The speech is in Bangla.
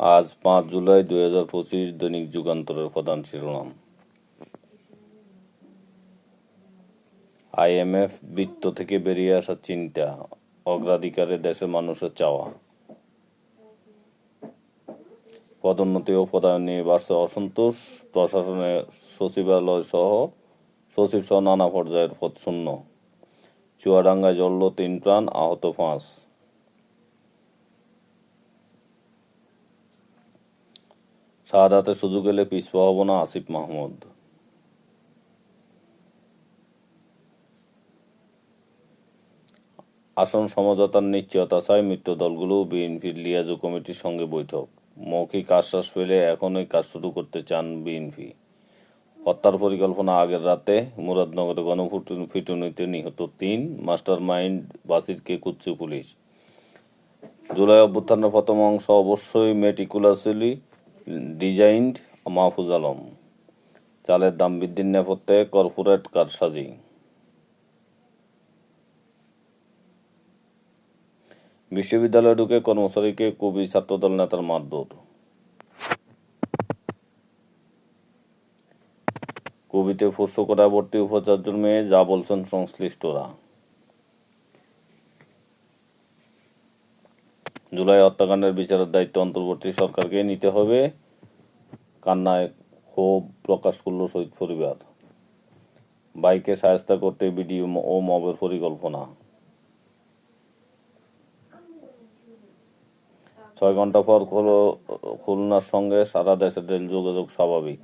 আজ 5 জুলাই 2025 দৈনিক যুগান্তরের প্রধান শিরোনাম। IMF বৃত্ত থেকে বেরিয়ে আসার চিন্তা, অগ্রাধিকারে দেশের মানুষের চাওয়া। পদোন্নতি ও পদায়ন নিয়ে বাড়ছে অসন্তোষ, প্রশাসনে সচিবালয় সচিব সহ নানা পর্যায়ের পদ শূন্য। চুয়াডাঙ্গায় জ্বলল 3 প্রাণ, আহত 5। শাহাদাতের সুযোগ এলে পিছপা হব না, আসিফ মাহমুদ। আসন সমঝোতার নিশ্চয়তা চায় মিত্র দলগুলো, বিএনপির লিয়াজু কমিটির সঙ্গে বৈঠক। মৌখিক আশ্বাস পেলে এখনই কাজ শুরু করতে চান বিএনপি। হত্যার পরিকল্পনা আগের রাতে মুরাদনগরে গণপিটুনিতে নিহত 3, মাস্টার মাইন্ড বাসিরকে খুঁজছে পুলিশ। জুলাই অভ্যুত্থানের প্রথম অংশ অবশ্যই মেটিকুলাসলি ডিজাইনড, মাহফুজ আলম। চালের দাম বৃদ্ধির নেপথ্যে কর্পোরেট কারসাজি। বিশ্ববিদ্যালয়ে ঢুকে কর্মচারীকে কবি ছাত্রদল নেতার মারধর। কবিতে ফুসফুকরায় ভর্তি উপাচার্যের মেয়ে, যা বলছেন সংশ্লিষ্টরা। জুলাই হত্যাকাণ্ডের বিচারের দায়িত্ব অন্তর্বর্তী সরকারকে নিতে হবে, কান্নায় ক্ষোভ প্রকাশ করল শহীদ পরিবার। বাইকে শায়েস্তা করতে বিডিও ও মবের পরিকল্পনা। 6 ঘণ্টা পর খুলনার সঙ্গে সারা দেশের রেল যোগাযোগ স্বাভাবিক।